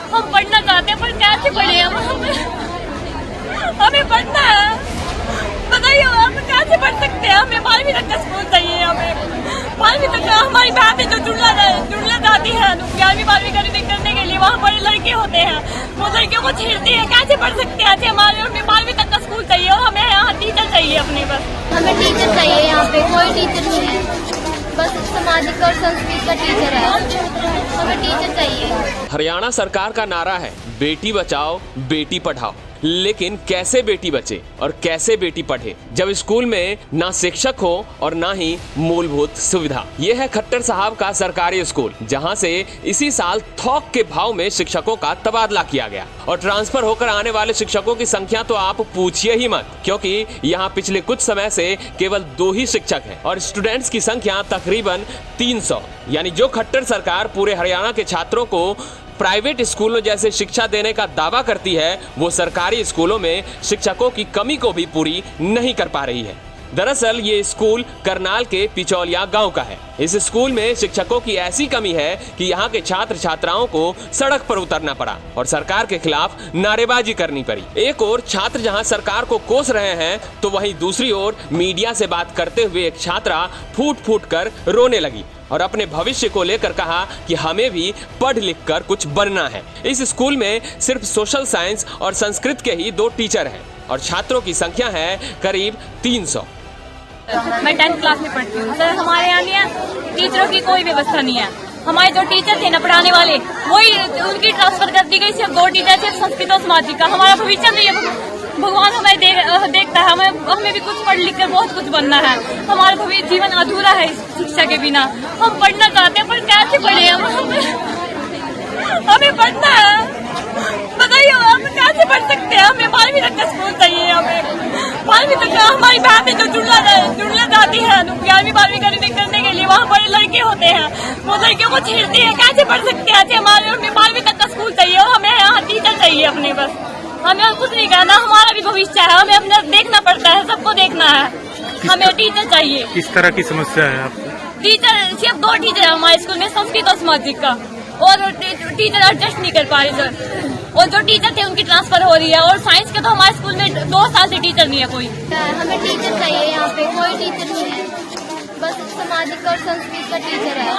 हम पढ़ना चाहते हैं पर कैसे पढ़े हम हमें पढ़ना है, बताइए हम कैसे पढ़ सकते हैं? हमें 12वीं तक का स्कूल चाहिए, हमें 12वीं तक का। हमारी बहन जो जुड़ना चाहती है 11वीं 12वीं करने के लिए, वहाँ बड़े लड़के होते हैं, वो लड़कियों को छेड़ती है, कैसे पढ़ सकते हैं? हमें 12वीं तक का स्कूल चाहिए और हमें यहाँ टीचर चाहिए अपने, बस हमें टीचर चाहिए। यहाँ पे कोई टीचर नहीं है, बस सामाजिक और संस्कृत का टीचर है, हमें टीचर चाहिए। हरियाणा सरकार का नारा है बेटी बचाओ बेटी पढ़ाओ, लेकिन कैसे बेटी बचे और कैसे बेटी पढ़े जब स्कूल में ना शिक्षक हो और ना ही मूलभूत सुविधा। यह है खट्टर साहब का सरकारी स्कूल, जहां से इसी साल थोक के भाव में शिक्षकों का तबादला किया गया और ट्रांसफर होकर आने वाले शिक्षकों की संख्या तो आप पूछिए ही मत, क्योंकि यहाँ पिछले कुछ समय से केवल 2 ही शिक्षक हैं और स्टूडेंट्स की संख्या तकरीबन 300। यानी जो खट्टर सरकार पूरे हरियाणा के छात्रों को प्राइवेट स्कूलों जैसे शिक्षा देने का दावा करती है, वो सरकारी स्कूलों में शिक्षकों की कमी को भी पूरी नहीं कर पा रही है। दरअसल ये स्कूल करनाल के पिचौलिया गांव का है। इस स्कूल में शिक्षकों की ऐसी कमी है कि यहाँ के छात्र छात्राओं को सड़क पर उतरना पड़ा और सरकार के खिलाफ नारेबाजी करनी पड़ी। एक ओर छात्र जहाँ सरकार को कोस रहे हैं, तो वहीं दूसरी ओर मीडिया से बात करते हुए एक छात्रा फूट फूट कर रोने लगी और अपने भविष्य को लेकर कहा कि हमें भी पढ़ लिख कर कुछ बनना है। इस स्कूल में सिर्फ सोशल साइंस और संस्कृत के ही 2 टीचर हैं और छात्रों की संख्या है करीब 300। मैं 10th क्लास में पढ़ती हूँ सर। हमारे यहाँ नहीं है, टीचरों की कोई व्यवस्था नहीं है। हमारे जो टीचर थे ना पढ़ाने वाले, वही उनकी ट्रांसफर कर दी गई। सिर्फ 2 टीचर, सिर्फ संस्कृत और सामाजिक का। हमारा भविष्य नहीं है, भगवान हमें देखता है। हमें भी कुछ पढ़ लिख कर बहुत कुछ बनना है। हमारा जीवन अधूरा है इस शिक्षा के बिना। हम पढ़ना चाहते हैं पर कैसे पढ़े हमें पढ़ना है, बताइए हम कैसे पढ़ सकते हैं? हमें 12वीं तक का स्कूल चाहिए, हमें 12वीं तक का। हमारी बहन जो जुड़ना चाहती है 11वीं 12वीं करने के लिए, वहाँ बड़े लड़के होते हैं, वो लड़कियों को छेड़ती है, कैसे पढ़ सकते हैं? हमें 12वीं तक का स्कूल चाहिए और हमें यहाँ टीचर चाहिए अपने, बस हमें और कुछ नहीं कहना। हमारा भी भविष्य है, हमें अपना देखना पड़ता है, सबको देखना है। हमें टीचर चाहिए। किस तरह की समस्या है आपको? टीचर सिर्फ 2 टीचर है हमारे स्कूल में, संस्कृत और सामाजिक का, और टीचर एडजस्ट नहीं कर पा रहे सर। और जो टीचर थे उनकी ट्रांसफर हो रही है। और साइंस के तो हमारे स्कूल में 2 साल से टीचर नहीं है कोई। हमें टीचर चाहिए। यहाँ पे कोई टीचर नहीं है, बस सामाजिक और संस्कृत का टीचर है,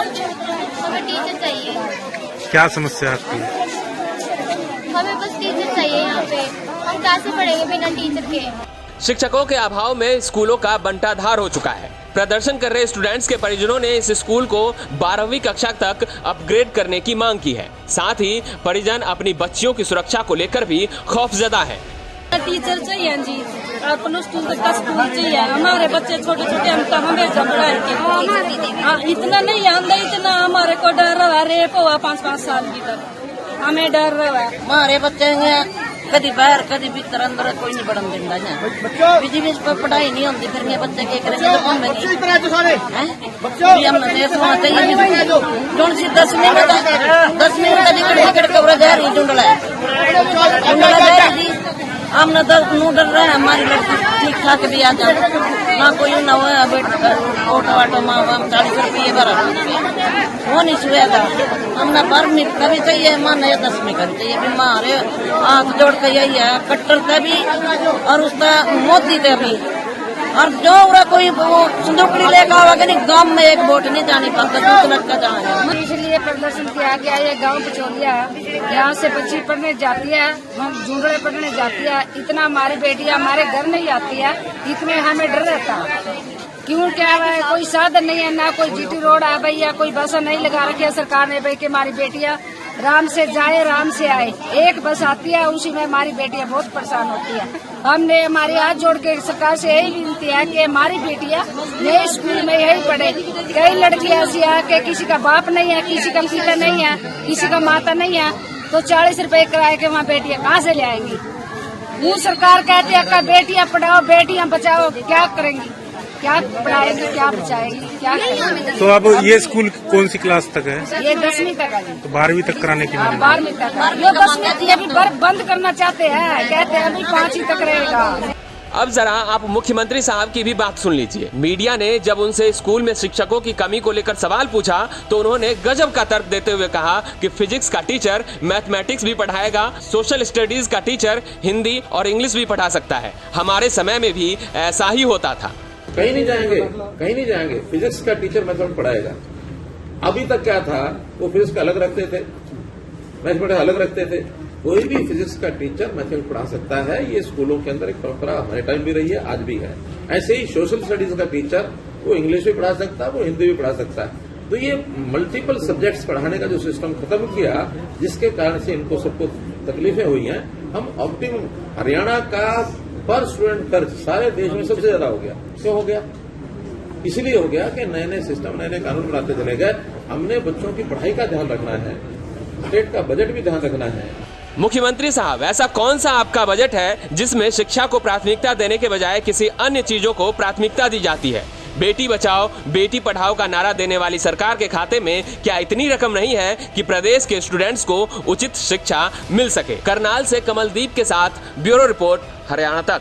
हमें टीचर चाहिए। क्या समस्या आपकी? हमें बस टीचर चाहिए। यहाँ पे हम कैसे पढ़ेंगे बिना टीचर के? शिक्षकों के अभाव में स्कूलों का बंटाधार हो चुका है। प्रदर्शन कर रहे स्टूडेंट्स के परिजनों ने इस स्कूल को 12वीं कक्षा तक अपग्रेड करने की मांग की है। साथ ही परिजन अपनी बच्चियों की सुरक्षा को लेकर भी खौफजदा है। टीचर चाहिए जी, अपने स्कूल तक का स्कूल चाहिए। हमारे बच्चे छोटे छोटे, हम तो हमेशा पढ़ाई इतना नहीं है, इतना हमारे को डर रहा है। रेप हुआ 5-5 साल की तक, हमें डर रहा है। हमारे बच्चे कभी बाहर कभी भीतर अंदर कोई नहीं पढ़न देता है। बिजली पर पढ़ाई नहीं होती, फिर ये बच्चे क्या करेंगे? तो हम नहीं हमने देश वहाँ चाहिए जो सी 10वीं में 10वीं में निकट कवर जा रही ढूंढला जा रही। हमने 10 नू डर रहा है, हमारी लड़की ठीक ठाक भी आ जाए ना, कोई ना हो ऑटो वाटो माँ 40 रुपये भरा वो नहीं सुएगा। हमने 12वीं का भी चाहिए, माने 10वीं का भी चाहिए। हमारे हाथ जोड़ के यही है, कट्टर का भी और उसका मोदी का भी। और जो कोई वो संदूकड़ी लेकर आवागे नहीं, गांव में एक वोट नहीं जाने पाता, दूसरा का जाना। इसलिए प्रदर्शन किया गया। ये गांव पिचौलिया यहाँ से बच्ची पढ़ने जाती है, हम झुंडड़े पढ़ने जाती है। इतना हमारी बेटियां हमारे घर नहीं आती है, इतने हमें डर रहता है। क्यों क्या है, कोई साधन नहीं है, ना कोई जीटी रोड है भैया, कोई बस नहीं लगा रखी है सरकार ने भाई कि हमारी बेटियां आराम से जाए आराम से आए। एक बस आती है, उसी में हमारी बेटियां बहुत परेशान होती है। हमने हमारे हाथ जोड़ के सरकार से यही विनती है कि हमारी बेटियां नए स्कूल में यही पढ़े। कई लड़कियां ऐसी है कि किसी का बाप नहीं है, किसी का पिता नहीं है, किसी का माता नहीं है, तो 40 रुपए किराए के वहाँ बेटियां कहाँ से ले आएंगी? वो सरकार कहती है कि बेटियां पढ़ाओ बेटियां बचाओ, क्या करेंगी? क्या पढ़ाएंगे, क्या बचाएंगे, क्या करेंगे? तो अब ये स्कूल कौन सी क्लास तक है? ये 10वीं तक है। तो 12वीं तक कराने की मांग? 12वीं तक। ये 10वीं अभी बंद करना चाहते हैं, कहते हैं अभी 5वीं तक रहेगा। अब जरा आप मुख्यमंत्री साहब की भी बात सुन लीजिए। मीडिया ने जब उनसे स्कूल में शिक्षकों की कमी को लेकर सवाल पूछा तो उन्होंने गजब का तर्क देते हुए कहा कि फिजिक्स का टीचर मैथमेटिक्स भी पढ़ाएगा, सोशल स्टडीज का टीचर हिंदी और इंग्लिश भी पढ़ा सकता है। हमारे समय में भी ऐसा ही होता था। कहीं नहीं जाएंगे, फिजिक्स का टीचर मैथमेटिक्स पढ़ाएगा। अभी तक क्या था, वो फिजिक्स का अलग रखते थे, मैथमेटिक्स अलग रखते थे। कोई भी फिजिक्स का टीचर मैथमेटिक्स पढ़ा सकता है। ये स्कूलों के अंदर एक परंपरा हमारे टाइम भी रही है, आज भी है। ऐसे ही सोशल स्टडीज का टीचर वो इंग्लिश भी पढ़ा सकता है, वो हिंदी भी पढ़ा सकता है। तो ये मल्टीपल सब्जेक्ट्स पढ़ाने का जो सिस्टम खत्म किया, जिसके कारण से इनको सबको तकलीफें हुई हैं। हम ऑप्टिमम हरियाणा का पर स्टूडेंट खर्च सारे देश में सबसे ज्यादा हो गया। क्यों हो गया? इसलिए हो गया कि नए नए सिस्टम, नए नए कानून बनाते चले गए। हमने बच्चों की पढ़ाई का ध्यान रखना है, स्टेट का बजट भी ध्यान रखना है। मुख्यमंत्री साहब, ऐसा कौन सा आपका बजट है जिसमें शिक्षा को प्राथमिकता देने के बजाय किसी अन्य चीजों को प्राथमिकता दी जाती है? बेटी बचाओ बेटी पढ़ाओ का नारा देने वाली सरकार के खाते में क्या इतनी रकम नहीं है कि प्रदेश के स्टूडेंट्स को उचित शिक्षा मिल सके? करनाल से कमलदीप के साथ ब्यूरो रिपोर्ट, हरियाणा तक।